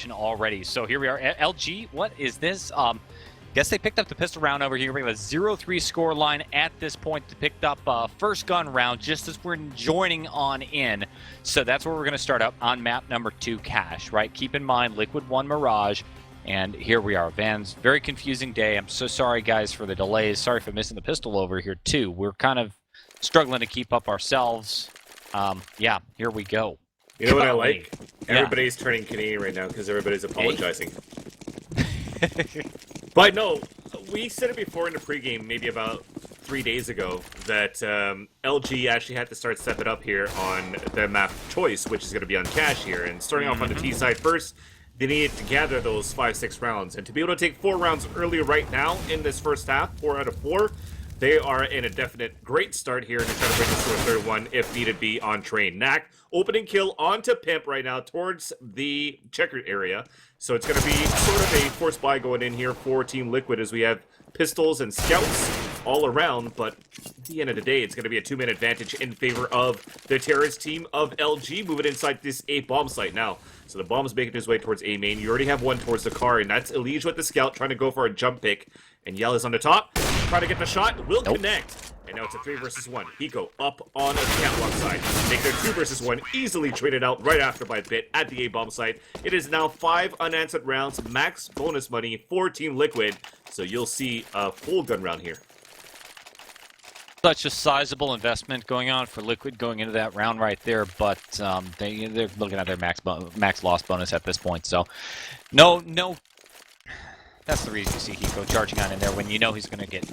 situation already. So here we are. LG, what is this? Guess they picked up the pistol round over here. We have a 0-3 score line at this point. They picked up first gun round just as we're joining on in. So that's where we're going to start up on map number 2, Cache, right? Keep in mind, Liquid 1 Mirage. And here we are, Vans. Very confusing day. I'm so sorry, guys, for the delays. Sorry for missing the pistol over here, too. We're kind of struggling to keep up ourselves. Yeah, here we go. You know what I like? Everybody's turning Canadian right now because everybody's apologizing. But no, we said it before in the pregame, maybe about 3 days ago, that LG actually had to start stepping up here on their map choice, which is going to be on Cache here. And starting off on the T side first, they needed to gather those 5-6 rounds. And to be able to take 4 rounds earlier right now in this first half, 4 out of 4, they are in a definite great start here to try to bring this to a third one if needed be on train. Knack, opening kill onto Pimp right now towards the checkered area. So it's going to be sort of a forced buy going in here for Team Liquid as we have pistols and scouts all around. But at the end of the day, it's going to be a 2-man advantage in favor of the terrorist team of LG moving inside this A bomb site now. So the bomb's making his way towards A main. You already have one towards the car, and that's Elige with the scout trying to go for a jump pick. And Yell is on the top, trying to get the shot, will connect. And now it's a 3 versus 1. Hiko up on the catwalk side. Make their 2 versus 1, easily traded out right after by Bit at the A-bomb site. It is now 5 unanswered rounds, max bonus money for Team Liquid. So you'll see a full gun round here. Such a sizable investment going on for Liquid going into that round right there, but they're looking at their max loss bonus at this point. So, no, that's the reason you see Hiko charging on in there when you know he's going to get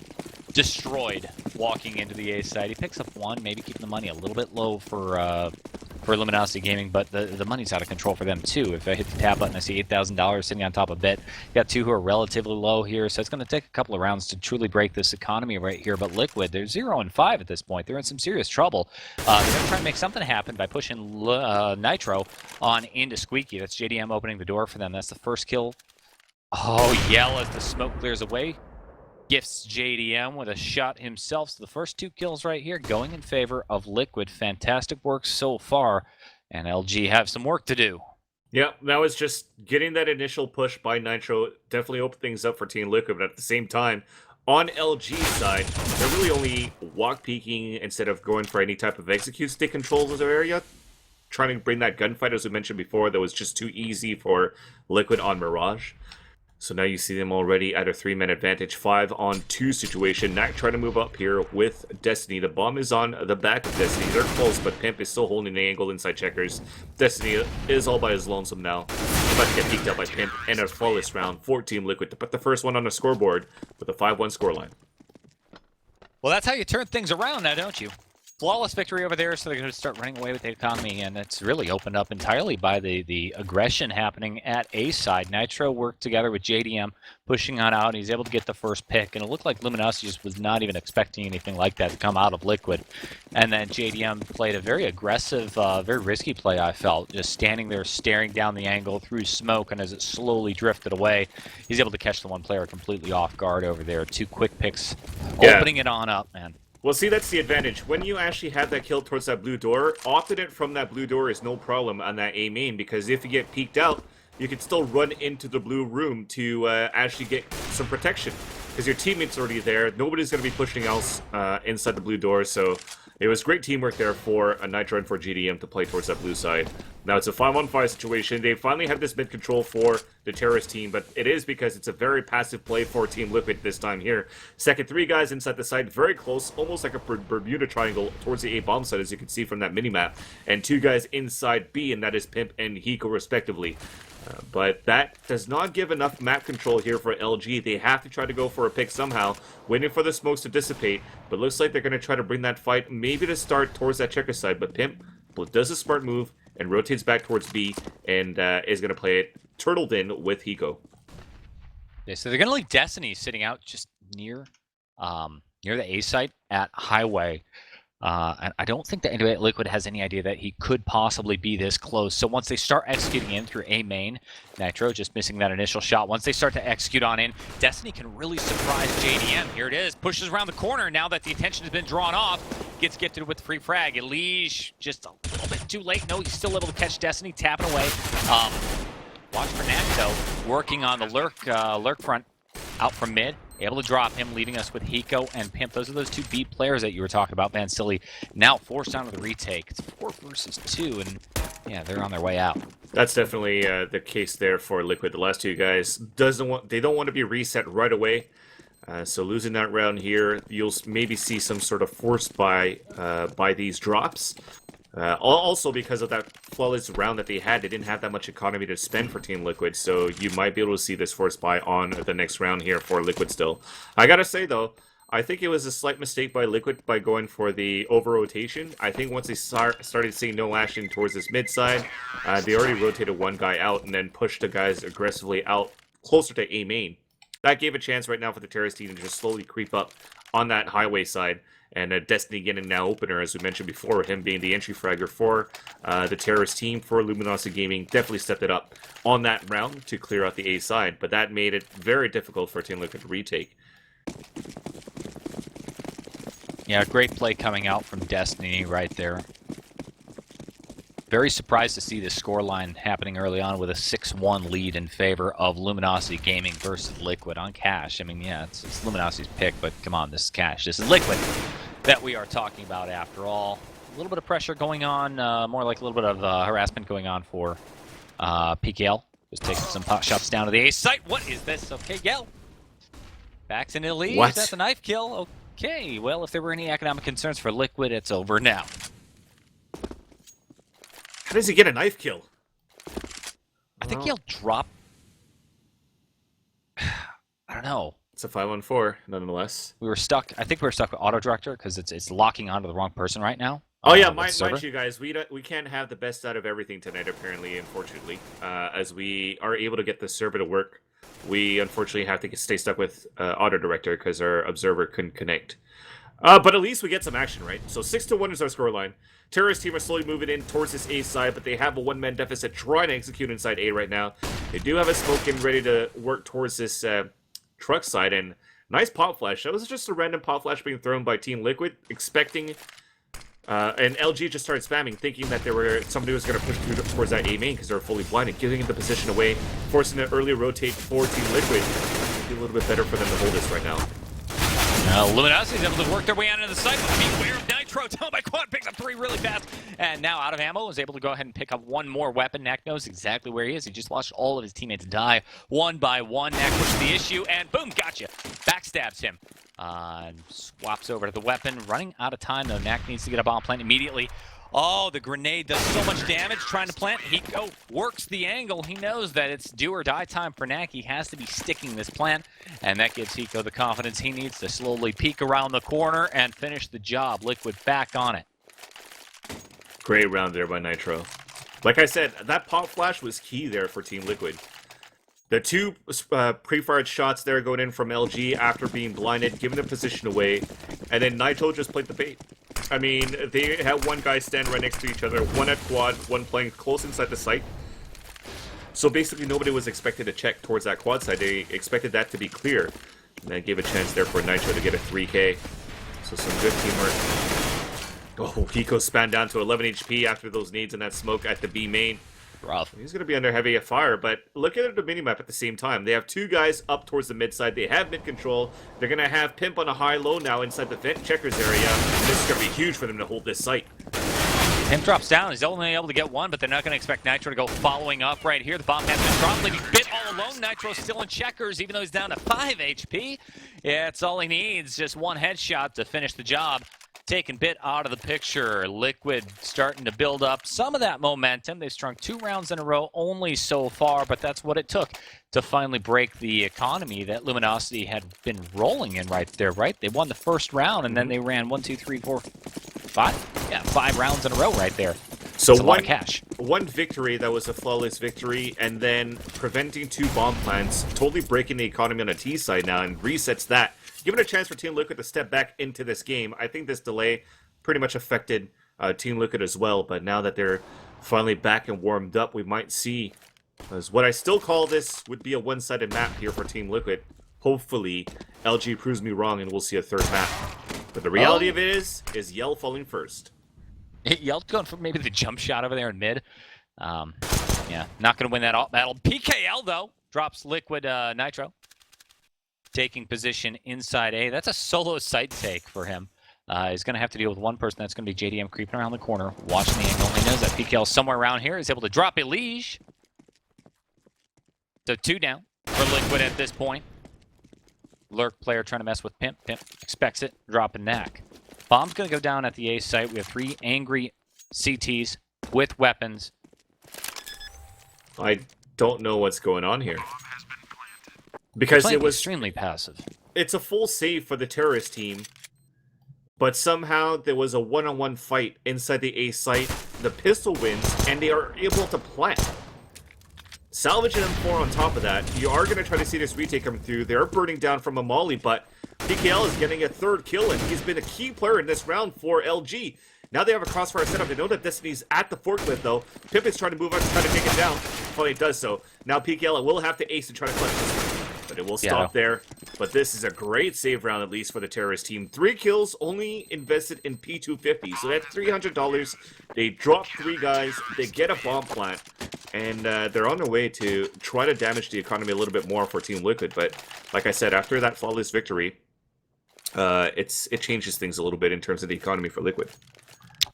destroyed walking into the A side. He picks up 1, maybe keeping the money a little bit low for Luminosity Gaming, but the money's out of control for them too. If I hit the tab button, I see $8,000 sitting on top of Bit. You got 2 who are relatively low here, so it's going to take a couple of rounds to truly break this economy right here. But Liquid, they're 0-5 at this point. They're in some serious trouble. They're going to try and make something happen by pushing Nitro on into Squeaky. That's JDM opening the door for them. That's the first kill. Oh, Yell as the smoke clears away. Gifts JDM with a shot himself. So the first 2 kills right here going in favor of Liquid. Fantastic work so far. And LG have some work to do. Yeah, now it's just getting that initial push by Nitro. Definitely open things up for Team Liquid, but at the same time, on LG's side, they're really only walk peeking instead of going for any type of execute stick controls of the area. Trying to bring that gunfight, as we mentioned before, that was just too easy for Liquid on Mirage. So now you see them already at a 3-man advantage, 5-on-2 situation. Knack trying to move up here with Destiny. The bomb is on the back of Destiny. They're close, but Pimp is still holding the angle inside checkers. Destiny is all by his lonesome now. About to get peeked out by Pimp and a flawless round for Team Liquid to put the first one on the scoreboard with a 5-1 scoreline. Well, that's how you turn things around now, don't you? Flawless victory over there, so they're going to start running away with the economy, and it's really opened up entirely by the aggression happening at A side. Nitro worked together with JDM, pushing on out. He's able to get the first pick, and it looked like Luminosity just was not even expecting anything like that to come out of Liquid. And then JDM played a very aggressive, very risky play, I felt, just standing there staring down the angle through smoke, and as it slowly drifted away, he's able to catch the one player completely off guard over there. 2 quick picks, opening it on up, man. Well, see, that's the advantage. When you actually have that kill towards that blue door, opting it from that blue door is no problem on that A main, because if you get peeked out, you can still run into the blue room to actually get some protection, because your teammate's already there. Nobody's going to be pushing else inside the blue door, so it was great teamwork there for Nitro and for GDM to play towards that blue side. Now it's a 5-on-5 situation. They finally have this mid control for the terrorist team, but it is because it's a very passive play for Team Liquid this time here. Second 3 guys inside the side, very close, almost like a Bermuda Triangle towards the A bomb site, as you can see from that minimap. And 2 guys inside B, and that is Pimp and Hiko respectively. But that does not give enough map control here for LG. They have to try to go for a pick somehow, waiting for the smokes to dissipate. But looks like they're going to try to bring that fight maybe to start towards that checker side. But Pimp does a smart move and rotates back towards B and is going to play it turtled in with Hiko. Yeah, so they're going to leave Destiny sitting out just near the A site at Highway. And I don't think that Liquid has any idea that he could possibly be this close. So once they start executing in through A main, Nitro just missing that initial shot. Once they start to execute on in, Destiny can really surprise JDM. Here it is, pushes around the corner now that the attention has been drawn off. Gets gifted with the free frag. Elige just a little bit too late. No, he's still able to catch Destiny, tapping away. Watch for Knack Hiko working on the lurk front out from mid. Able to drop him, leaving us with Hiko and Pimp. Those are those two B players that you were talking about. Van Silly now forced down to the retake. It's 4 versus 2, and yeah, they're on their way out. That's definitely the case there for Liquid. The last two guys they don't want to be reset right away. So losing that round here, you'll maybe see some sort of force by these drops. Also, because of that flawless round that they had, they didn't have that much economy to spend for Team Liquid, so you might be able to see this force buy on the next round here for Liquid still. I gotta say, though, I think it was a slight mistake by Liquid by going for the over-rotation. I think once they started seeing no action towards this mid side, they already rotated one guy out and then pushed the guys aggressively out closer to A main. That gave a chance right now for the Terrorist team to just slowly creep up on that highway side. And Destiny getting now opener, as we mentioned before, him being the entry fragger for the Terrorist team for Luminosity Gaming, definitely stepped it up on that round to clear out the A side. But that made it very difficult for Team Liquid to retake. Yeah, great play coming out from Destiny right there. Very surprised to see this scoreline happening early on with a 6-1 lead in favor of Luminosity Gaming versus Liquid on Cash. I mean, yeah, it's Luminosity's pick, but come on, this is Cash. This is Liquid that we are talking about after all. A little bit of pressure going on, more like a little bit of harassment going on for PKL. Just taking some pot shots down to the A site. What is this? Okay, Yell. Backs into the lead. What? That's a knife kill. Okay, well, if there were any economic concerns for Liquid, it's over now. How does he get a knife kill? I think he'll drop. I don't know. It's a 5-on-4, nonetheless. We were stuck. I think we were stuck with auto director because it's locking onto the wrong person right now. Oh yeah, mind you guys, we can't have the best out of everything tonight. Apparently, unfortunately, as we are able to get the server to work, we unfortunately have to stay stuck with auto director because our observer couldn't connect. But at least we get some action, right? So 6-1 is our scoreline. Terrorist team are slowly moving in towards this A side, but they have a one-man deficit trying to execute inside A right now. They do have a smoke in ready to work towards this truck side, and nice pop flash. That was just a random pop flash being thrown by Team Liquid, expecting, and LG just started spamming, thinking that somebody was going to push through towards that A main because they were fully blinded, giving it the position away, forcing an early rotate for Team Liquid. It'd be a little bit better for them to hold this right now. Luminosity's able to work their way out into the site, but beware of Nitro. Tell by Quad picks up 3 really fast, and now out of ammo, is able to go ahead and pick up one more weapon. Knack knows exactly where he is. He just watched all of his teammates die one by one. Knack pushes the issue, and boom, gotcha. Backstabs him. And swaps over to the weapon. Running out of time, though. Knack needs to get a bomb plant immediately. Oh, the grenade does so much damage trying to plant. Hiko works the angle. He knows that it's do or die time for Knack. He has to be sticking this plant, and that gives Hiko the confidence he needs to slowly peek around the corner and finish the job. Liquid back on it. Great round there by Nitro. Like I said, that pop flash was key there for Team Liquid. The two pre-fired shots there going in from LG after being blinded, giving the position away, and then Nitro just played the bait. I mean, they had one guy stand right next to each other, one at quad, one playing close inside the site. So basically nobody was expected to check towards that quad side. They expected that to be clear. And that gave a chance there for Nitro to get a 3K. So some good teamwork. Oh, Hiko spanned down to 11 HP after those nades and that smoke at the B main. Rough. He's going to be under heavy fire, but look at the minimap at the same time. They have two guys up towards the mid side. They have mid control. They're going to have Pimp on a high-low now inside the vent checkers area. This is going to be huge for them to hold this site. Pimp drops down. He's only able to get one, but they're not going to expect Nitro to go following up right here. The bomb has been dropped, leaving Bit all alone. Nitro's still in checkers, even though he's down to 5 HP. Yeah, it's all he needs. Just one headshot to finish the job. Taking Bit out of the picture. Liquid starting to build up some of that momentum. They've strung 2 rounds in a row only so far, but that's what it took to finally break the economy that Luminosity had been rolling in right there, right? They won the first round, and then they ran 1, 2, 3, 4, 5? Yeah, 5 rounds in a row right there. So that's a lot of cash. One victory that was a flawless victory, and then preventing 2 bomb plants, totally breaking the economy on the T side now, and resets that. Giving a chance for Team Liquid to step back into this game. I think this delay pretty much affected Team Liquid as well, but now that they're finally back and warmed up, we might see, as what I still call this would be a one-sided map here for Team Liquid. Hopefully, LG proves me wrong and we'll see a third map. But the reality of it is Yell falling first. Yell's going for maybe the jump shot over there in mid. Yeah, Yeah, not going to win that battle. PKL, though, drops Liquid Nitro. Taking position inside A. That's a solo site take for him. He's going to have to deal with one person. That's going to be JDM creeping around the corner, watching the angle. He knows that PKL somewhere around here. He's able to drop Elige. So 2 down for Liquid at this point. Lurk player trying to mess with Pimp. Pimp expects it, dropping Knack. Bomb's going to go down at the A site. We have 3 angry CTs with weapons. I don't know what's going on here. Because it was extremely passive. It's a full save for the terrorist team, but somehow there was a one-on-one fight inside the A site. The pistol wins, and they are able to plant. Salvage and M4 on top of that. You are going to try to see this retake come through. They're burning down from a molly, but PKL is getting a 3rd kill, and he's been a key player in this round for LG. Now they have a crossfire setup. They know that Destiny's at the forklift, though. Pip is trying to move up to try to take it down. Finally, it does so. Now PKL will have to ace to try to clutch this one. But it will stop there. But this is a great save round, at least for the terrorist team. 3 kills, only invested in P250. So that's $300. They drop 3 guys. They get a bomb plant. And they're on their way to try to damage the economy a little bit more for Team Liquid. But like I said, after that flawless victory, it changes things a little bit in terms of the economy for Liquid.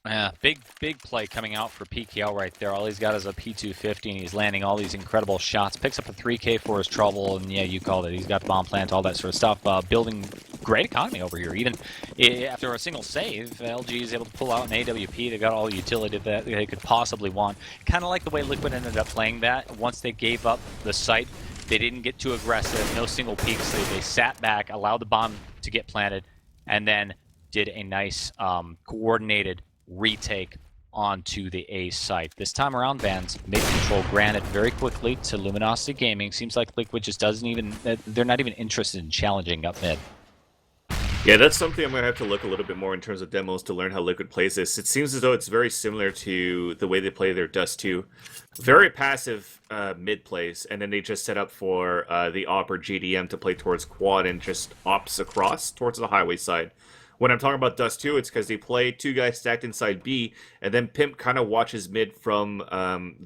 Yeah, big play coming out for PKL right there. All he's got is a P250, and he's landing all these incredible shots. Picks up a 3K for his trouble, and yeah, you called it. He's got the bomb plant, all that sort of stuff. Building great economy over here. Even after a single save, LG is able to pull out an AWP. They've got all the utility that they could possibly want. Kind of like the way Liquid ended up playing that. Once they gave up the site, they didn't get too aggressive. No single peeks. They sat back, allowed the bomb to get planted, and then did a nice coordinated retake onto the A site. This time around, Vans mid control granted very quickly to Luminosity Gaming. Seems like Liquid just doesn't even, they're not even interested in challenging up mid. Yeah, that's something I'm going to have to look a little bit more in terms of demos to learn how Liquid plays this. It seems as though it's very similar to the way they play their Dust 2. Very passive mid plays, and then they just set up for the op or GDM to play towards quad and just ops across towards the highway side. When I'm talking about Dust 2, it's because they play 2 guys stacked inside B, and then Pimp kind of watches mid from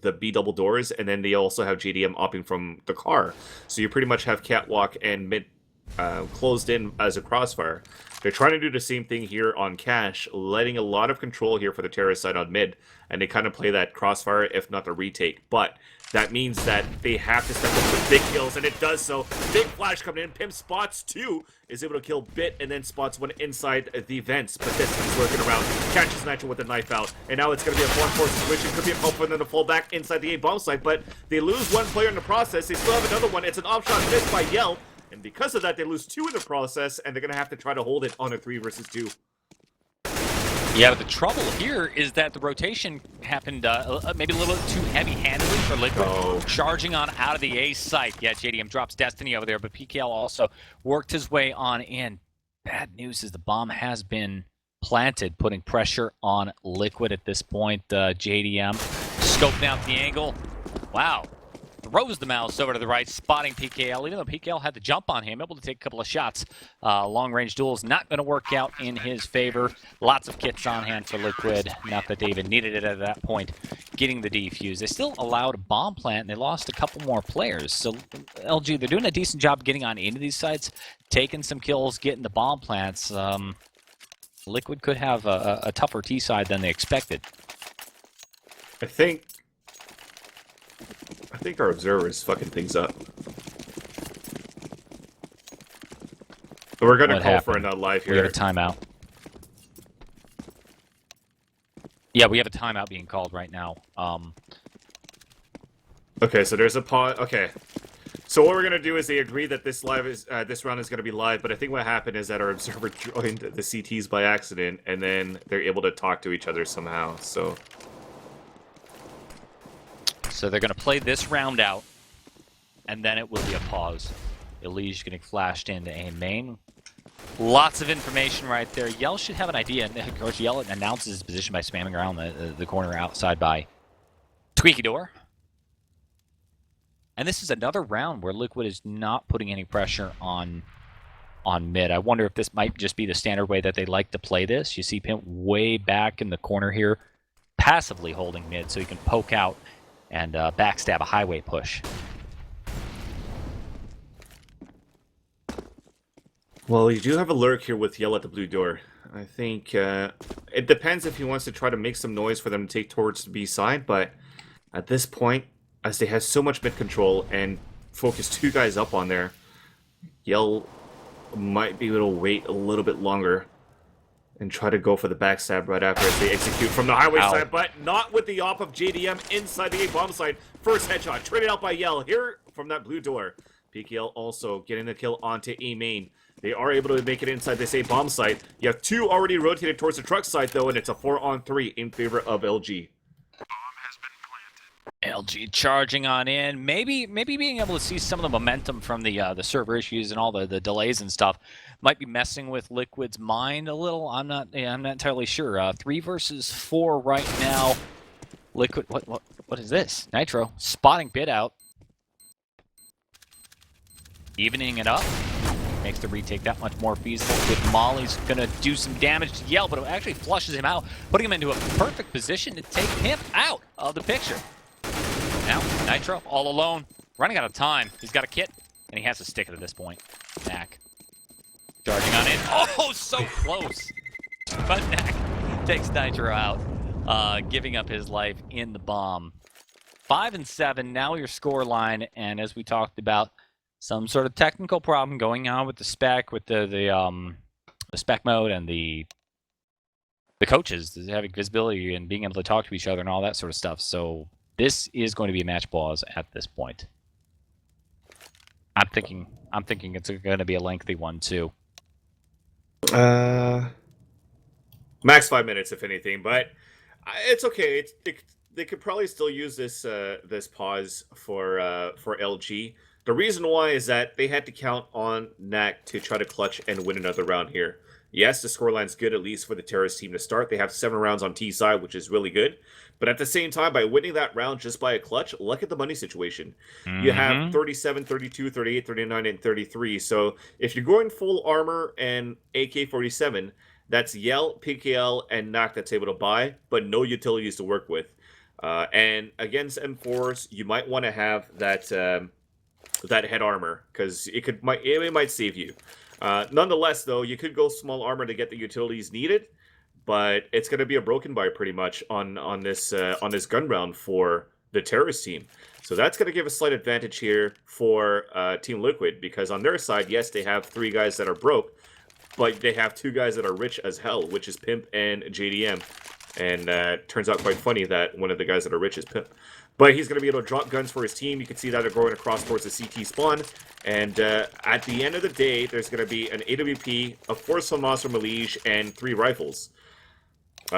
the B double doors, and then they also have JDM opping from the car. So you pretty much have Catwalk and mid closed in as a crossfire. They're trying to do the same thing here on Cash, letting a lot of control here for the terrorist side on mid, and they kind of play that crossfire, if not the retake. But that means that they have to step up with big kills, and it does so. Big flash coming in. Pimp spots 2, is able to kill Bit, and then spots 1 inside the vents. But this is working around. Catches Nitro with the knife out, and now it's going to be a 4-4 situation. Could be a pump for them to fall back inside the A bomb site, but they lose 1 player in the process. They still have another one. It's an off-shot miss by Yell, and because of that, they lose 2 in the process, and they're going to have to try to hold it on a 3 versus 2. Yeah, but the trouble here is that the rotation happened maybe a little too heavy-handedly for Liquid. Charging on out of the A site. Yeah, JDM drops Destiny over there, but PKL also worked his way on in. Bad news is the bomb has been planted, putting pressure on Liquid at this point. JDM scoping out the angle. Wow. Throws the mouse over to the right, spotting PKL. Even though PKL had the jump on him, able to take a couple of shots. Long-range duels not going to work out in his favor. Lots of kits on hand for Liquid. Not that they even needed it at that point. Getting the defuse. They still allowed a bomb plant, and they lost a couple more players. So LG, they're doing a decent job getting on into these sites, taking some kills, getting the bomb plants. Liquid could have a tougher T side than they expected. I think our observer is fucking things up. We're going to call for another live here. We have a timeout. Yeah, we have a timeout being called right now. Okay, so there's a pause. Okay. So what we're going to do is they agree that this round is going to be live, but I think what happened is that our observer joined the CTs by accident, and then they're able to talk to each other somehow, so... So they're going to play this round out, and then it will be a pause. Elige getting flashed into A main. Lots of information right there. Yell should have an idea. Of course, Yell announces his position by spamming around the corner outside by Tweaky Door. And this is another round where Liquid is not putting any pressure on mid. I wonder if this might just be the standard way that they like to play this. You see Pimp way back in the corner here, passively holding mid so he can poke out and backstab a highway push. Well, you do have a lurk here with Yell at the blue door. I think it depends if he wants to try to make some noise for them to take towards the B side, but at this point, as they have so much mid control and focus 2 guys up on there, Yell might be able to wait a little bit longer and try to go for the backstab right after as they execute from the highway side, but not with the op of JDM inside the A-bomb side. First headshot, traded out by Yell here from that blue door. PKL also getting the kill onto A main. They are able to make it inside this A-bomb site. You have 2 already rotated towards the truck side, though, and it's a 4-on-3 in favor of LG. LG charging on in, maybe being able to see some of the momentum from the server issues and all the delays and stuff might be messing with Liquid's mind a little. I'm not entirely sure. 3 versus 4 right now. Liquid, what is this? Nitro spotting bit out, evening it up. Makes the retake that much more feasible. With Molly's gonna do some damage to Yell, but it actually flushes him out, putting him into a perfect position to take him out of the picture. Now, Nitro, all alone, running out of time. He's got a kit, and he has to stick it at this point. Knack. Charging on in. Oh, so close! But Knack takes Nitro out, giving up his life in the bomb. 5 and 7, now your score line, and as we talked about, some sort of technical problem going on with the spec, with the spec mode and the coaches having visibility and being able to talk to each other and all that sort of stuff. So this is going to be a match pause at this point. I'm thinking it's going to be a lengthy one too. Max 5 minutes, if anything, but it's okay. They could probably still use this this pause for LG. The reason why is that they had to count on Knack to try to clutch and win another round here. Yes, the scoreline's good, at least for the Terrorist team to start. They have 7 rounds on T side, which is really good. But at the same time, by winning that round just by a clutch, look at the money situation. You have 37, 32, 38, 39, and 33. So if you're going full armor and AK-47, that's Yell, PKL, and Knack that's able to buy, but no utilities to work with. And against M4s, you might want to have that that head armor, because it might save you. Nonetheless, though, you could go small armor to get the utilities needed, but it's going to be a broken buy pretty much on this gun round for the Terrorist team. So that's going to give a slight advantage here for Team Liquid, because on their side, yes, they have 3 guys that are broke, but they have 2 guys that are rich as hell, which is Pimp and JDM. And turns out quite funny that one of the guys that are rich is Pimp. But he's going to be able to drop guns for his team. You can see that they're going across towards the CT spawn. And at the end of the day, there's going to be an AWP, a Force from Monster Melige, and 3 rifles.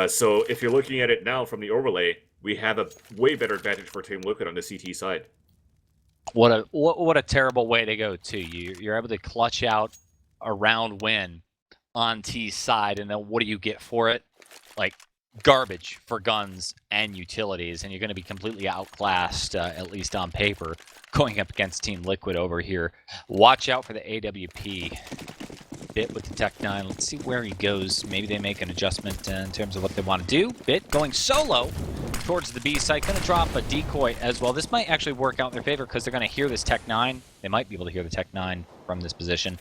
So if you're looking at it now from the overlay, we have a way better advantage for Team Liquid on the CT side. What a terrible way to go, too. You're able to clutch out a round win on T side, and then what do you get for it? Like, garbage for guns and utilities, and you're going to be completely outclassed, at least on paper, going up against Team Liquid over here. Watch out for the AWP. Bit with the Tech 9. Let's see where he goes. Maybe they make an adjustment in terms of what they want to do. Bit going solo towards the B site. Going to drop a decoy as well. This might actually work out in their favor because they're going to hear this Tech 9. They might be able to hear the Tech 9 from this position.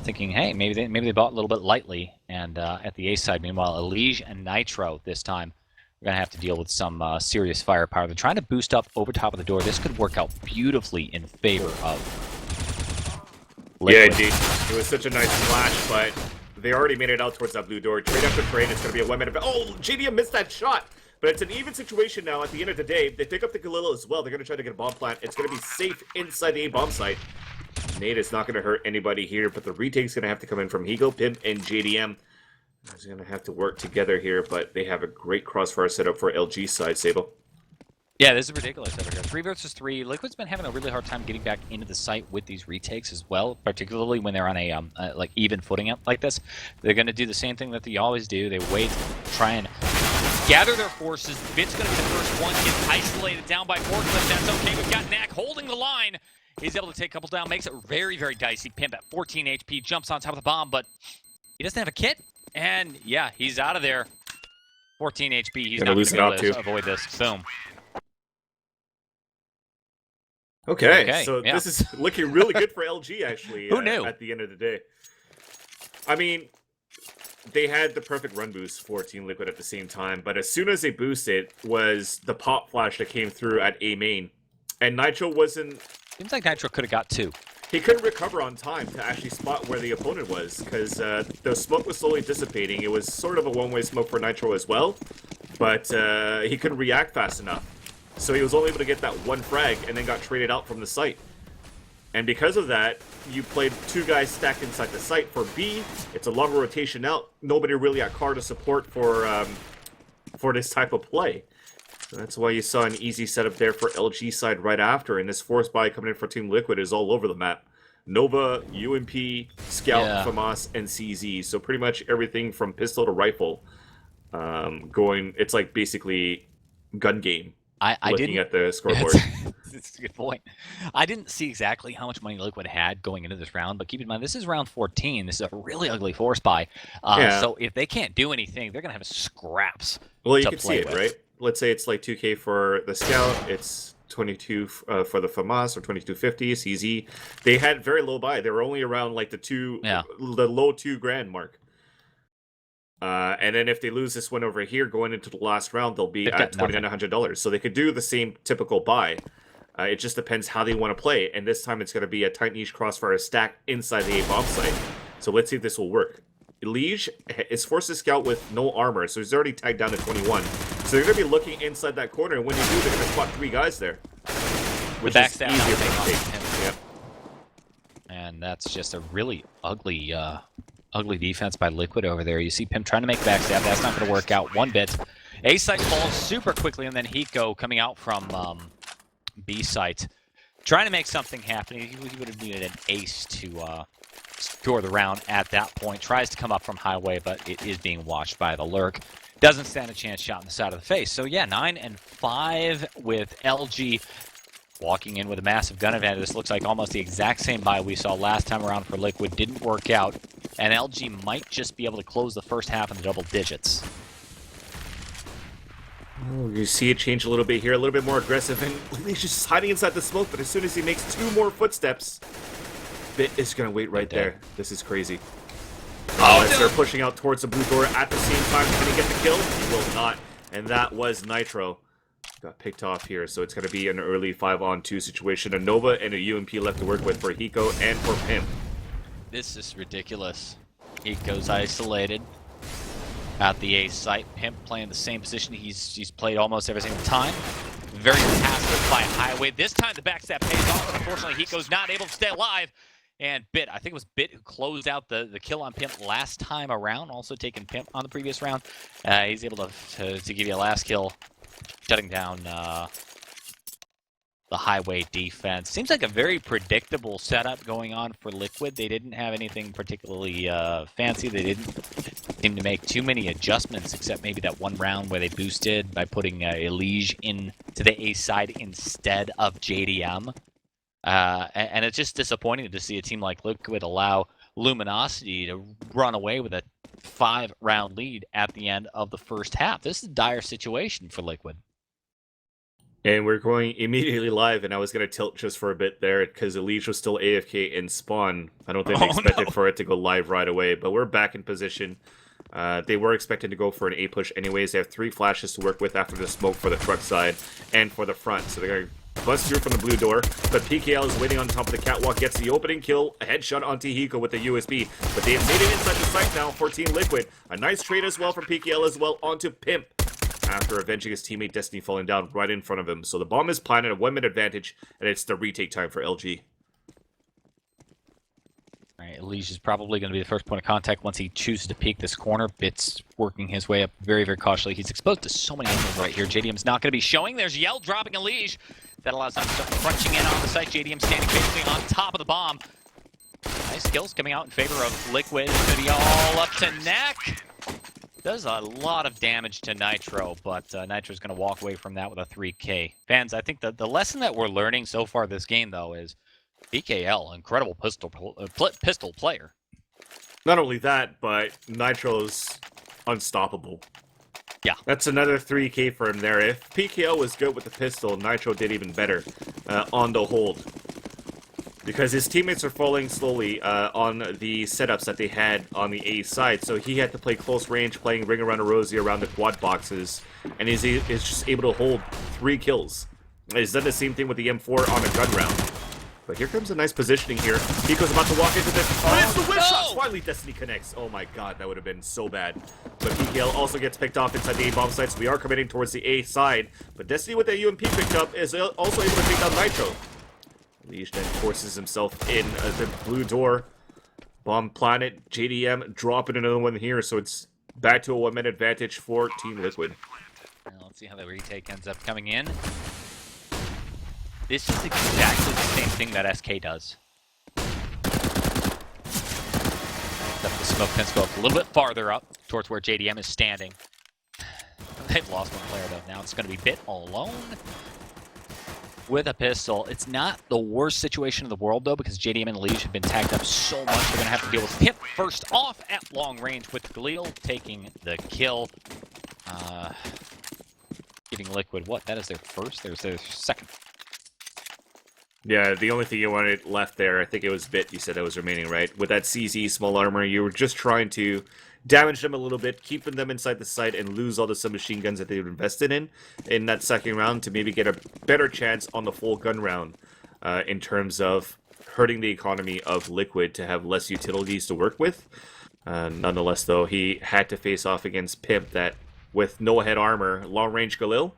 Thinking, hey, maybe they bought a little bit lightly. And at the A side, meanwhile, Elige and Nitro this time, we're going to have to deal with some serious firepower. They're trying to boost up over top of the door. This could work out beautifully in favor of Liquid. Yeah, indeed. It was such a nice flash, but they already made it out towards that blue door. Trade after trade, it's going to be a 1 minute. Oh, JDM missed that shot. But it's an even situation now. At the end of the day, they pick up the Galil as well. They're going to try to get a bomb plant. It's going to be safe inside the A-bomb site. Nate is not going to hurt anybody here, but the retake's going to have to come in from Higo, Pimp, and JDM. They're going to have to work together here, but they have a great crossfire setup for LG side, Sable. Yeah, this is ridiculous over here. 3 versus 3. Liquid's been having a really hard time getting back into the site with these retakes as well, particularly when they're on a like even footing up like this. They're going to do the same thing that they always do. They wait, try and gather their forces. Bit's going to be the first one. Gets isolated down by Forklift. That's okay. We've got Knack holding the line. He's able to take a couple down. Makes it very, very dicey. Pimp at 14 HP. Jumps on top of the bomb, but he doesn't have a kit. And yeah, he's out of there. 14 HP. He's not going to be able to avoid this. Boom. Okay, Okay, so yeah. this is looking really good for LG, actually, Who knew? at the end of the day. I mean, they had the perfect run boost for Team Liquid at the same time, but as soon as they boosted was the pop flash that came through at A main. And Nitro wasn't... Seems like Nitro could have got 2. He couldn't recover on time to actually spot where the opponent was, because the smoke was slowly dissipating. It was sort of a one-way smoke for Nitro as well, but he couldn't react fast enough. So he was only able to get that one frag and then got traded out from the site. And because of that, you played 2 guys stacked inside the site. For B, it's a longer rotation out. Nobody really at car to support for this type of play. So that's why you saw an easy setup there for LG side right after. And this force buy coming in for Team Liquid is all over the map. Nova, UMP, Scout, FAMAS, and CZ. So pretty much everything from pistol to rifle going. It's like basically gun game. Looking at the scoreboard. That's a good point. I didn't see exactly how much money Liquid had going into this round, but keep in mind, this is round 14. This is a really ugly force buy. So if they can't do anything, they're going to have scraps. Well, you can see it, right? Let's say it's like 2K for the Scout. It's 22 for the FAMAS, or 2250, CZ. They had very low buy. They were only around like the low $2,000 mark. And then if they lose this one over here, going into the last round, they'll be at $2,900. So they could do the same typical buy. It just depends how they want to play. And this time it's going to be a tight niche crossfire stack inside the A-bomb site. So let's see if this will work. Liege is forced to scout with no armor, so he's already tagged down to 21. So they're going to be looking inside that corner, and when they do, they're going to spot 3 guys there. Which is easier to take. Yep. And that's just a really ugly defense by Liquid over there. You see Pim trying to make backstab. That's not going to work out one bit. A site falls super quickly, and then Hiko coming out from B site, trying to make something happen. He would have needed an ace to score the round at that point. Tries to come up from highway, but it is being watched by the lurk. Doesn't stand a chance, shot in the side of the face. So yeah, 9-5 with LG walking in with a massive gun advantage. This looks like almost the exact same buy we saw last time around for Liquid. Didn't work out, and LG might just be able to close the first half in the double digits. Oh, you see it change a little bit here, a little bit more aggressive, and he's just hiding inside the smoke, but as soon as he makes 2 more footsteps, Bit is going to wait right there. This is crazy. As they're pushing out towards the blue door at the same time, can he get the kill? He will not, and that was Nitro. Got picked off here, so it's going to be an early 5-on-2 situation. A Nova and a UMP left to work with for Hiko and for Pim. This is ridiculous. Hiko's isolated at the A site. Pimp playing the same position he's played almost every single time. Very passive by Highway. This time the backstab pays off. Unfortunately, Hiko's not able to stay alive. And Bit, I think it was Bit who closed out the kill on Pimp last time around, also taking Pimp on the previous round. He's able to give you a last kill, shutting down the Highway defense. Seems like a very predictable setup going on for Liquid. They didn't have anything particularly fancy. They didn't seem to make too many adjustments, except maybe that one round where they boosted by putting Elige into the A side instead of JDM. And it's just disappointing to see a team like Liquid allow Luminosity to run away with a 5-round lead at the end of the first half. This is a dire situation for Liquid. And we're going immediately live, and I was going to tilt just for a bit there because Elige was still AFK in spawn. I don't think they expected for it to go live right away, but we're back in position. They were expecting to go for an A push anyways. They have 3 flashes to work with after the smoke for the truck side and for the front. So they're going to bust through from the blue door, but PKL is waiting on top of the catwalk, gets the opening kill, a headshot onto Hiko with the USB. But they have made it inside the site now for Team Liquid. A nice trade as well from PKL as well onto Pimp, after avenging his teammate Destiny falling down right in front of him. So the bomb is planted, a 1-minute advantage, and it's the retake time for LG. All right, Elige is probably going to be the first point of contact once he chooses to peek this corner. Bit's working his way up very, very cautiously. He's exposed to so many angles right here. JDM's not going to be showing. There's Yell dropping Elige. That allows him to start crunching in on the site. JDM standing basically on top of the bomb. Nice kills coming out in favor of Liquid. It's going to be all up to neck. Does a lot of damage to Nitro, but Nitro's going to walk away from that with a 3K. Fans, I think the lesson that we're learning so far this game, though, is BKL, incredible pistol player. Not only that, but Nitro's unstoppable. Yeah. That's another 3K for him there. If PKO was good with the pistol, Nitro did even better on the hold. Because his teammates are falling slowly on the setups that they had on the A side, so he had to play close range, playing Ring Around a Rosie around the quad boxes, and is just able to hold 3 kills. He's done the same thing with the M4 on a gun round. But here comes a nice positioning here. Pico's about to walk into this. Oh, it's the whip shots! Finally, Destiny connects. Oh my god, that would have been so bad. But PKL also gets picked off inside the A-bomb site, so we are committing towards the A side. But Destiny with that UMP picked up is also able to take down Nitro. Leash then forces himself in the blue door. Bomb planet, JDM dropping another one here, so it's back to a 1-man advantage for Team Liquid. Well, let's see how the retake ends up coming in. This is exactly the same thing that SK does. Except the smoke tends to go a little bit farther up towards where JDM is standing. They've lost one player though. Now it's going to be Bit alone with a pistol. It's not the worst situation in the world though, because JDM and Liege have been tagged up so much. They're going to have to deal with Pip first off at long range with Galil taking the kill. Giving Liquid what? That is their first. There's their second. Yeah, the only thing you wanted left there, I think it was Bit you said that was remaining, right? With that CZ small armor, you were just trying to damage them a little bit, keeping them inside the site, and lose all the submachine guns that they've invested in that second round to maybe get a better chance on the full gun round in terms of hurting the economy of Liquid to have less utilities to work with. Nonetheless, though, he had to face off against Pimp that, with no head armor, long-range Galil,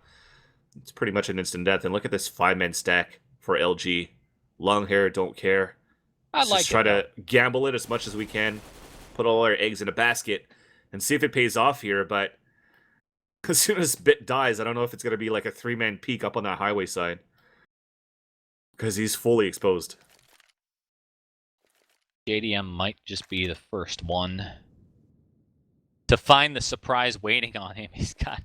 it's pretty much an instant death. And look at this 5-man stack for LG. Long hair, don't care. Just try to gamble it as much as we can. Put all our eggs in a basket and see if it pays off here. But as soon as Bit dies, I don't know if it's going to be like a 3-man peek up on that highway side. Because he's fully exposed. JDM might just be the first one to find the surprise waiting on him. He's got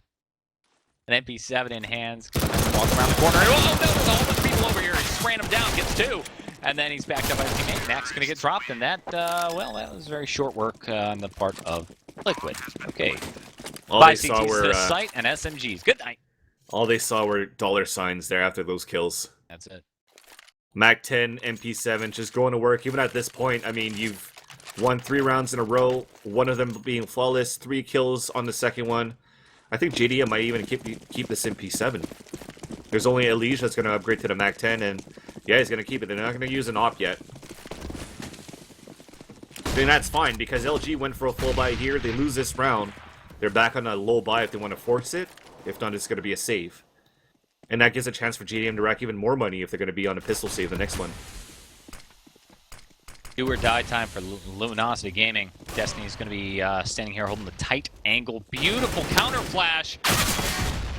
an MP7 in hands. Walk around the corner. Oh, no, there's all those people over here. He just ran him down, gets 2. And then he's backed up by his teammate. Mac's going to get dropped. And that, well, that was very short work on the part of Liquid. Okay. All they saw were the site and SMGs. Good night. All they saw were dollar signs there after those kills. That's it. Mac 10, MP7, just going to work. Even at this point, I mean, you've won 3 rounds in a row. One of them being flawless. 3 kills on the second one. I think JDM might even keep this MP7. There's only Elige that's going to upgrade to the Mac 10, and yeah, he's going to keep it. They're not going to use an op yet. And that's fine, because LG went for a full buy here. They lose this round. They're back on a low buy if they want to force it. If not, it's going to be a save. And that gives a chance for JDM to rack even more money if they're going to be on a pistol save the next one. Do or die time for Luminosity Gaming. Destiny's going to be standing here holding the tight angle. Beautiful counter flash.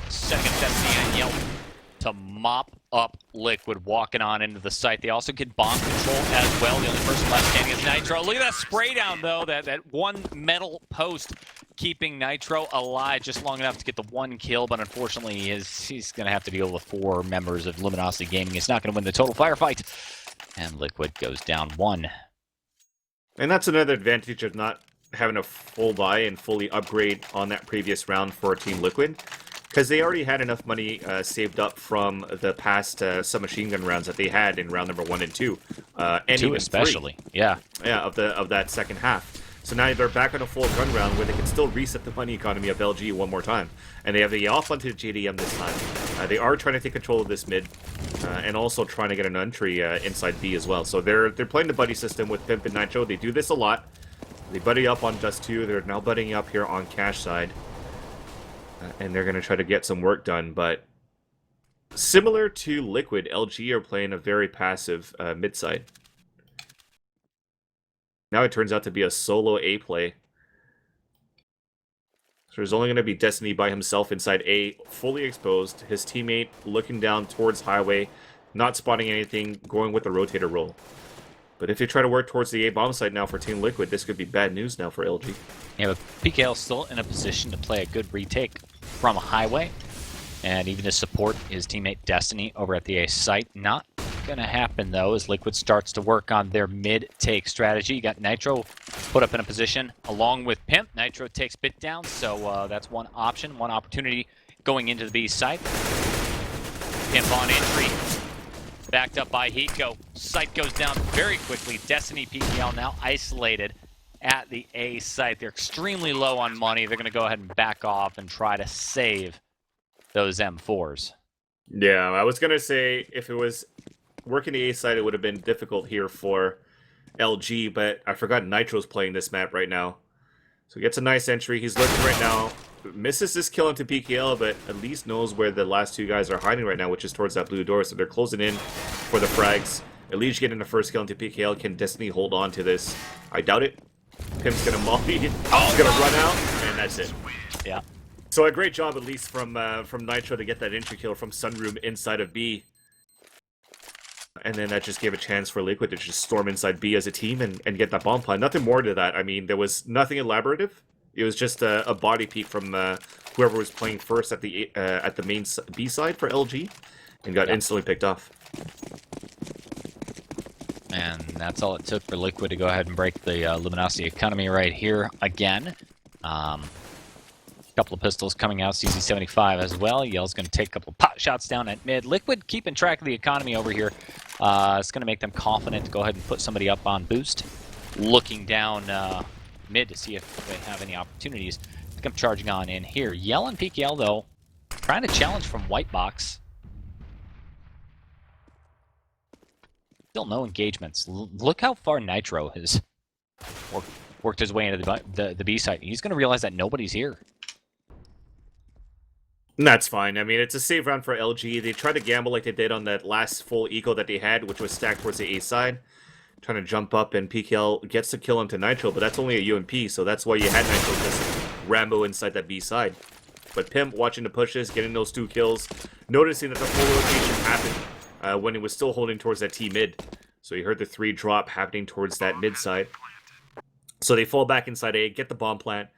Second Destiny and Yelp to mop up Liquid walking on into the site. They also get bomb control as well. The only person left standing is Nitro. Look at that spray down, though. That one metal post keeping Nitro alive just long enough to get the 1 kill, but unfortunately he's going to have to deal with 4 members of Luminosity Gaming. He's not going to win the total firefight. And Liquid goes down 1. And that's another advantage of not having a full buy and fully upgrade on that previous round for Team Liquid. Because they already had enough money saved up from the past submachine gun rounds that they had in round number 1 and 2. And 2 even especially, 3. yeah. Yeah, of that second half. So now they're back on a full gun round where they can still reset the money economy of LG one more time. And they have the off onto JDM this time. They are trying to take control of this mid, and also trying to get an entry inside B as well. So they're playing the buddy system with Pimp and Nitro. They do this a lot. They buddy up on Dust 2. They're now buddying up here on Cash side. And they're going to try to get some work done. But similar to Liquid, LG are playing a very passive mid side. Now it turns out to be a solo A play. So there's only going to be Destiny by himself inside A, fully exposed. His teammate looking down towards highway, not spotting anything, going with the rotator roll. But if they try to work towards the A bomb site now for Team Liquid, this could be bad news now for LG. Yeah, but PKL still in a position to play a good retake from a highway, and even to support his teammate Destiny over at the A site. Not going to happen, though, as Liquid starts to work on their mid-take strategy. You got Nitro put up in a position along with Pimp. Nitro takes bit down, so that's one option, one opportunity going into the B site. Pimp on entry, backed up by Hiko. Site goes down very quickly. Destiny PPL now isolated at the A site. They're extremely low on money. They're going to go ahead and back off and try to save those M4s. Yeah, I was going to say if it was working the A side, it would have been difficult here for LG, but I forgot Nitro's playing this map right now. So he gets a nice entry. He's looking right now. Misses this kill into PKL, but at least knows where the last two guys are hiding right now, which is towards that blue door. So they're closing in for the frags. At least getting the first kill into PKL. Can Destiny hold on to this? I doubt it. Pimp's going to molly. He's going to run out, and that's it. Yeah. So a great job, at least, from Nitro to get that entry kill from Sunroom inside of B. And then that just gave a chance for Liquid to just storm inside B as a team and get that bomb plant. Nothing more to that. I mean, there was nothing elaborative. It was just a body peek from whoever was playing first at the main B side for LG, and got instantly picked off. And that's all it took for Liquid to go ahead and break the Luminosity economy right here again. Couple of pistols coming out, CZ75 as well. Yell's going to take a couple of pot shots down at mid. Liquid keeping track of the economy over here. It's going to make them confident to go ahead and put somebody up on boost. Looking down mid to see if they have any opportunities to come charging on in here. Yell and PKL, though, trying to challenge from white box. Still no engagements. Look how far Nitro has worked his way into the B site. He's going to realize that nobody's here. That's fine. I mean, it's a save round for LG. They tried to gamble like they did on that last full eco that they had, which was stacked towards the A side. Trying to jump up, and PKL gets to kill into Nitro, but that's only a UMP, so that's why you had Nitro just Rambo inside that B side. But Pimp watching the pushes, getting those 2 kills, noticing that the full rotation happened when he was still holding towards that T mid. So he heard the 3 drop happening towards that mid side. So they fall back inside A, get the bomb plant.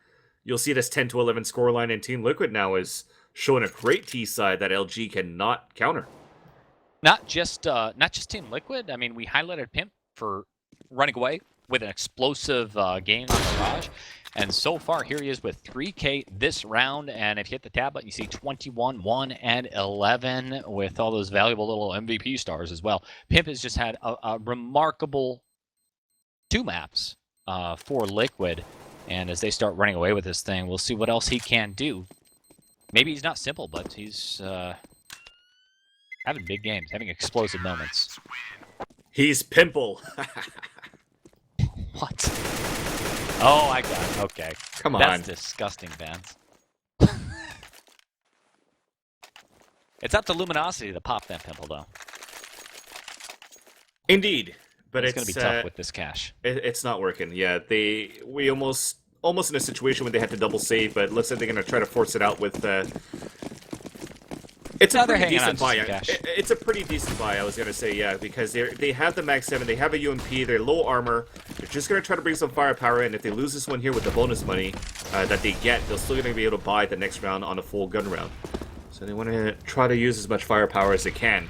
You'll see this 10-11 scoreline, and Team Liquid now is showing a great T side that LG cannot counter. Not just Team Liquid. I mean, we highlighted Pimp for running away with an explosive game on Mirage, and so far here he is with 3K this round. And if you hit the tab button, you see 21, 1, and 11 with all those valuable little MVP stars as well. Pimp has just had a remarkable 2 maps for Liquid, and as they start running away with this thing, we'll see what else he can do. Maybe he's not simple, but he's having big games, having explosive moments. He's Pimple. What? Oh, I got it. Okay. Come on. That's disgusting, Vance. It's up to Luminosity to pop that Pimple, though. Indeed. But it's going to be tough with this cash. It's not working. Yeah, we almost in a situation where they had to double save, but it looks like they're going to try to force it out with it's a pretty decent buy. It's a pretty decent buy, I was going to say, yeah, because they have the Mag 7, they have a UMP, they're low armor, they're just going to try to bring some firepower in. If they lose this one here with the bonus money that they get, they're still going to be able to buy the next round on a full gun round. So they want to try to use as much firepower as they can.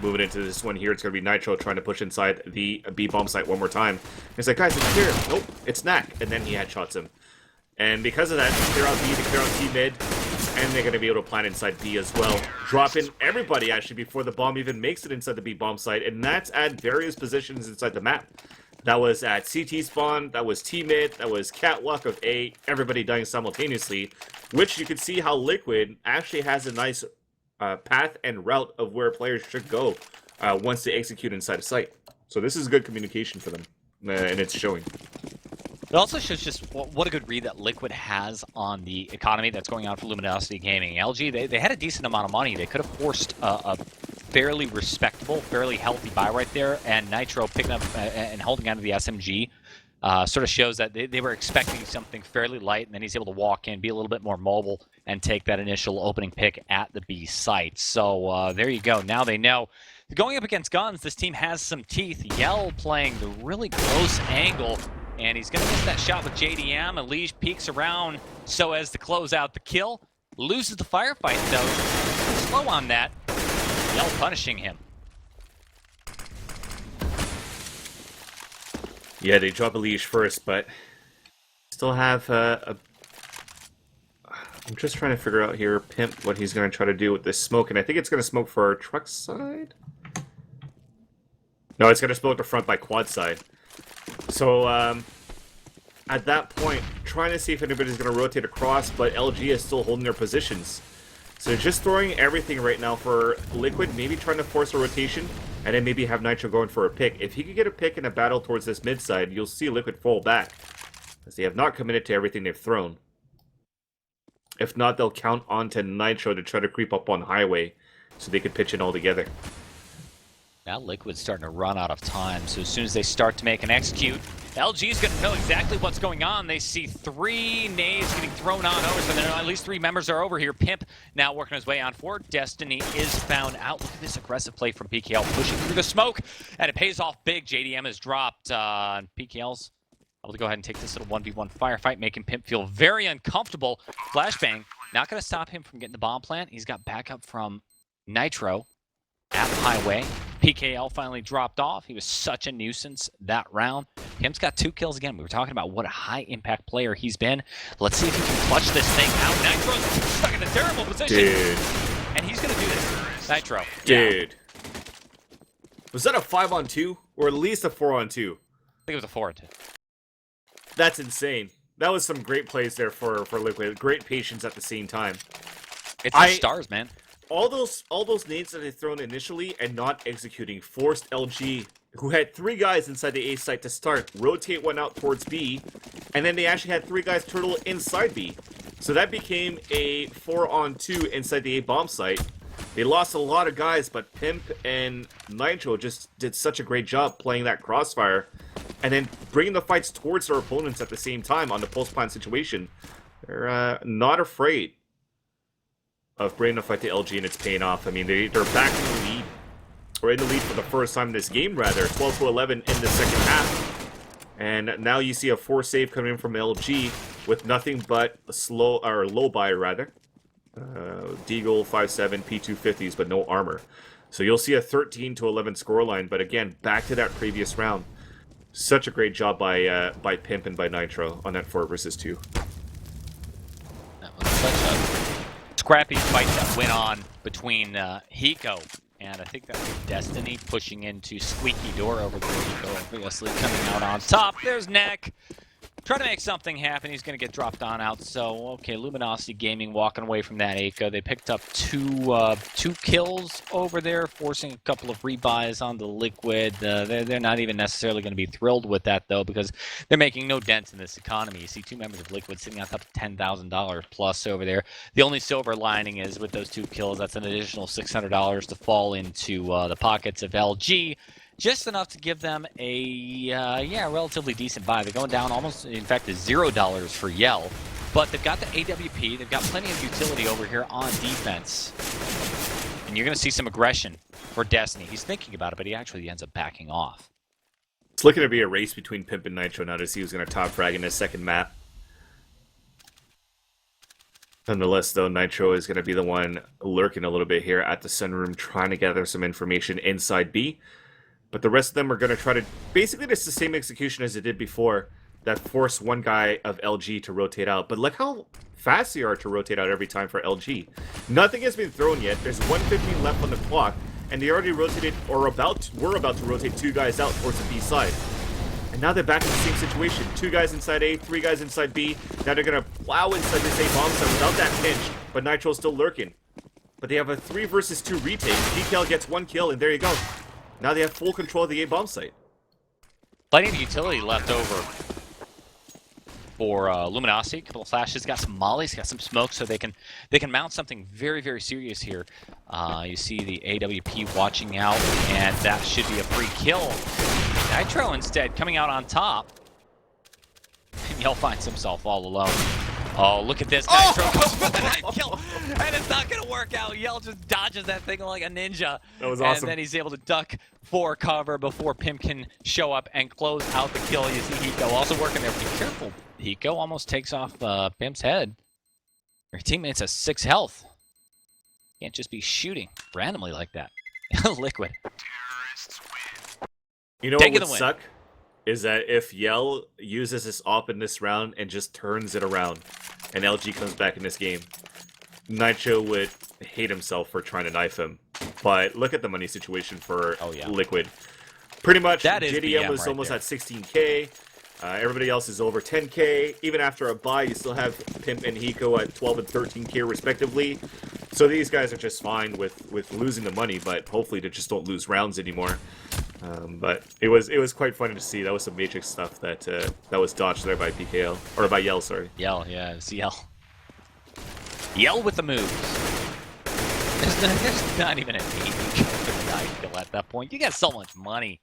Moving into this one here, it's going to be Nitro trying to push inside the B bomb site one more time. He's like, guys, it's here. Nope, it's Knack. And then he headshots him. And because of that, they clear out B, they clear out T mid, and they're going to be able to plant inside B as well. Dropping everybody, actually, before the bomb even makes it inside the B bomb site, and that's at various positions inside the map. That was at CT spawn, that was T mid, that was catwalk of A, everybody dying simultaneously, which you can see how Liquid actually has a nice path and route of where players should go once they execute inside a site. So this is good communication for them, and it's showing. It also shows just what a good read that Liquid has on the economy that's going on for Luminosity Gaming. LG, they had a decent amount of money. They could have forced a fairly respectable, fairly healthy buy right there, and Nitro picking up and holding onto the SMG sort of shows that they were expecting something fairly light, and then he's able to walk in, be a little bit more mobile, and take that initial opening pick at the B site. So there you go. Now they know. Going up against guns, this team has some teeth. Yell playing the really close angle, and he's going to miss that shot with JDM. Elige peeks around so as to close out the kill. Loses the firefight, though. Slow on that. Yell punishing him. Yeah, they drop a leash first, but still have a... I'm just trying to figure out here, Pimp, what he's going to try to do with this smoke, and I think it's going to smoke for truck side? No, it's going to smoke the front by quad side. So, at that point, trying to see if anybody's going to rotate across, but LG is still holding their positions. So just throwing everything right now for Liquid, maybe trying to force a rotation, and then maybe have Nitro going for a pick. If he could get a pick in a battle towards this mid side, you'll see Liquid fall back, as they have not committed to everything they've thrown. If not, they'll count on to Nitro to try to creep up on Highway, so they could pitch it all together. Now Liquid's starting to run out of time, so as soon as they start to make an execute, LG's going to know exactly what's going on. They see 3 nades getting thrown on over, so at least 3 members are over here. Pimp now working his way on forward. Destiny is found out. Look at this aggressive play from PKL, pushing through the smoke, and it pays off big. JDM is dropped. PKL's able to go ahead and take this little 1v1 firefight, making Pimp feel very uncomfortable. Flashbang, not going to stop him from getting the bomb plant. He's got backup from Nitro at Highway. PKL finally dropped off. He was such a nuisance that round. Pimp's got 2 kills again. We were talking about what a high-impact player he's been. Let's see if he can clutch this thing out. Nitro's stuck in a terrible position. Dude. And he's going to do this. Nitro. Dude. Yeah. Was that a 5-on-2? Or at least a 4-on-2? I think it was a 4-on-2. That's insane. That was some great plays there for Liquid. Great patience at the same time. It's the stars, man. All those nades that they thrown initially and not executing forced LG, who had 3 guys inside the A site to start, rotate one out towards B, and then they actually had 3 guys turtle inside B. So that became a 4-on-2 inside the A bomb site. They lost a lot of guys, but Pimp and Nitro just did such a great job playing that crossfire and then bringing the fights towards their opponents at the same time on the post-plant situation. They're not afraid of bringing the fight to LG, and it's paying off. I mean, they're back in the lead, or in the lead for the first time in this game, rather. 12-11 in the second half. And now you see a 4 save coming in from LG with nothing but a low buy, rather. Deagle 5-7, P250s, but no armor. So you'll see a 13-11 scoreline, but again, back to that previous round. Such a great job by Pimp and by Nitro on that 4 versus 2. That was such a scrappy fight that went on between Hiko and I think that was Destiny pushing into Squeaky Door over there. Hiko obviously coming out on top. There's Neck. Trying to make something happen. He's going to get dropped on out. So, okay, Luminosity Gaming walking away from that Echo. They picked up two kills over there, forcing a couple of rebuys on the Liquid. They're not even necessarily going to be thrilled with that, though, because they're making no dents in this economy. You see 2 members of Liquid sitting on top of $10,000 plus over there. The only silver lining is with those 2 kills, that's an additional $600 to fall into the pockets of LG. Just enough to give them a relatively decent buy. They're going down almost, in fact, to $0 for Yell. But they've got the AWP. They've got plenty of utility over here on defense. And you're going to see some aggression for Destiny. He's thinking about it, but he actually ends up backing off. It's looking to be a race between Pimp and Nitro now to see who's going to top frag in his second map. Nonetheless, though, Nitro is going to be the one lurking a little bit here at the Sunroom, trying to gather some information inside B. But the rest of them are going to try to... Basically, it's the same execution as it did before that forced one guy of LG to rotate out. But look how fast they are to rotate out every time for LG. Nothing has been thrown yet. There's 1:15 left on the clock. And they already rotated, or were about to rotate 2 guys out towards the B side. And now they're back in the same situation. 2 guys inside A, 3 guys inside B. Now they're going to plow inside this A bomb site without that pinch. But Nitro's still lurking. But they have a 3 versus 2 retake. DKL gets 1 kill, and there you go. Now they have full control of the A bomb site. Plenty of utility left over for Luminosity. A couple of flashes, got some mollies, got some smoke, so they can mount something very, very serious here. You see the AWP watching out, and that should be a free kill. Nitro instead coming out on top. And Yell finds himself all alone. Oh, look at this. Nitro goes for the knife kill, and it's not going to work out. Yell just dodges that thing like a ninja. That was awesome. And then he's able to duck for cover before Pimp can show up and close out the kill. You see Hiko also working there. Be careful. Hiko almost takes off Pimp's head. Your teammates has 6 health. Can't just be shooting randomly like that. Liquid. You know what would suck? is that if Yell uses this op in this round and just turns it around, and LG comes back in this game, Nitro would hate himself for trying to knife him. But look at the money situation for Liquid. Pretty much, That is JDM BM was right almost there. at 16K. Everybody else is over 10K. Even after a buy, you still have Pimp and Hiko at 12 and 13K respectively. So these guys are just fine with losing the money, but hopefully they just don't lose rounds anymore. But it was quite funny to see. That was some Matrix stuff that was dodged there by PKL or by Yell. Sorry. Yell, yeah, it's Yell. Yell with the moves. There's not even an AD for the guy kill at that point. You got so much money.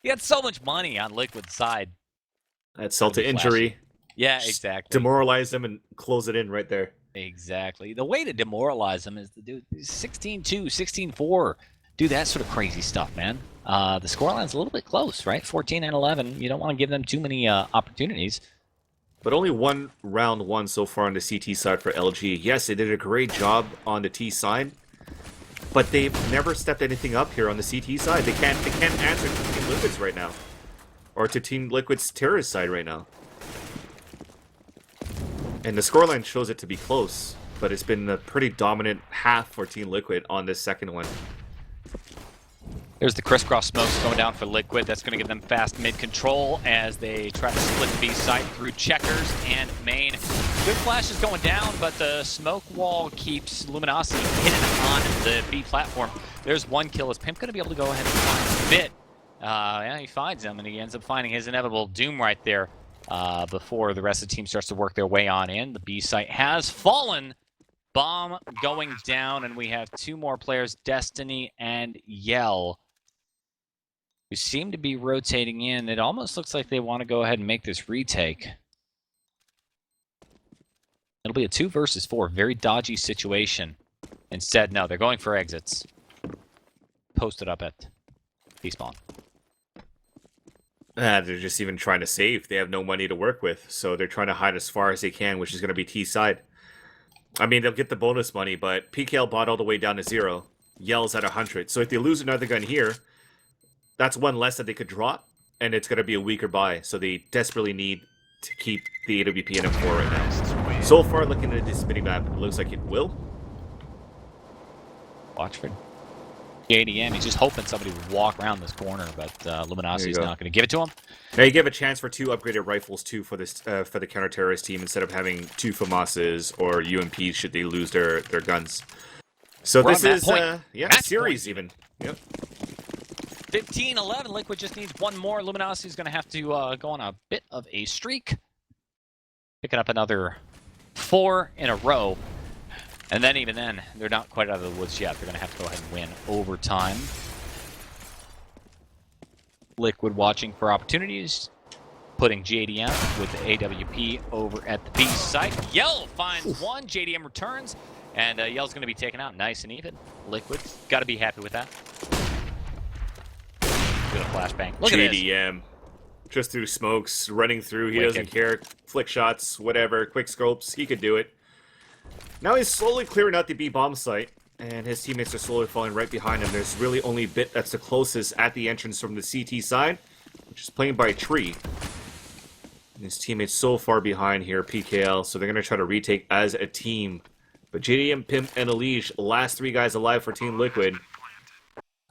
You got so much money on Liquid's side. That salt to injury. Yeah, exactly. Demoralize them and close it in right there. Exactly. The way to demoralize them is to do 16-2, 16-4. Do that sort of crazy stuff, man. The scoreline's a little bit close, right? 14 and 11. You don't want to give them too many opportunities. But only one round won so far on the CT side for LG. Yes, they did a great job on the T side, but they've never stepped anything up here on the CT side. They can't answer to Team Liquid's right now, or to Team Liquid's terrorist side right now. And the scoreline shows it to be close, but it's been a pretty dominant half for Team Liquid on this second one. There's the crisscross smokes going down for Liquid. That's going to give them fast mid control as they try to split the B site through checkers and main. Good flash is going down, but the smoke wall keeps Luminosity hidden on the B platform. There's one kill. Is Pimp going to be able to go ahead and find Bit? Yeah, he finds him, and he ends up finding his inevitable doom right there before the rest of the team starts to work their way on in. The B site has fallen. Bomb going down, and we have two more players, Destiny and Yell, who seem to be rotating in. It almost looks like they want to go ahead and make this retake. It'll be a 2 versus 4, very dodgy situation. Instead, no, they're going for exits. Posted up at despawn. They're just even trying to save. They have no money to work with, so they're trying to hide as far as they can, which is going to be T side. I mean, they'll get the bonus money, but PKL bought all the way down to 0. Yell's at 100. So if they lose another gun here, that's one less that they could drop, and it's going to be a weaker buy. So they desperately need to keep the AWP in M4 right now. So far, looking at this mini-map, it looks like it will. Watch for JDM. He's just hoping somebody would walk around this corner, but Luminosity's not going to give it to him. Now you give a chance for 2 upgraded rifles too for this for the counter-terrorist team instead of having 2 FAMASs or UMPs should they lose their guns. So this is series even. Yep. 15-11. Liquid just needs one more. Luminosity's going to have to go on a bit of a streak, picking up another 4 in a row. And then even then, they're not quite out of the woods yet. They're going to have to go ahead and win overtime. Liquid watching for opportunities, putting JDM with the AWP over at the B site. Yell finds one, JDM returns, and Yell's going to be taken out nice and even. Liquid, got to be happy with that. Good flashbang. Look JDM, just through smokes, running through, he doesn't care. Flick shots, whatever, quick scopes, he could do it. Now he's slowly clearing out the B bomb site, and his teammates are slowly falling right behind him. There's really only Bit that's the closest at the entrance from the CT side, which is playing by a tree. And his teammates so far behind here, PKL, so they're going to try to retake as a team. But JDM, Pimp, and Elige, last 3 guys alive for Team Liquid.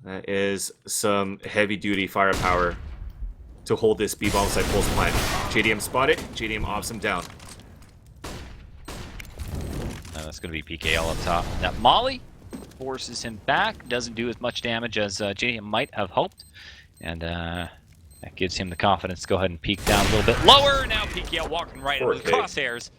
That is some heavy-duty firepower to hold this B bomb site pulse plant. JDM spotted, JDM offs him down. That's going to be PKL up top. That Molly forces him back. Doesn't do as much damage as JDM might have hoped. And that gives him the confidence to go ahead and peek down a little bit lower. Now PKL walking right into the crosshairs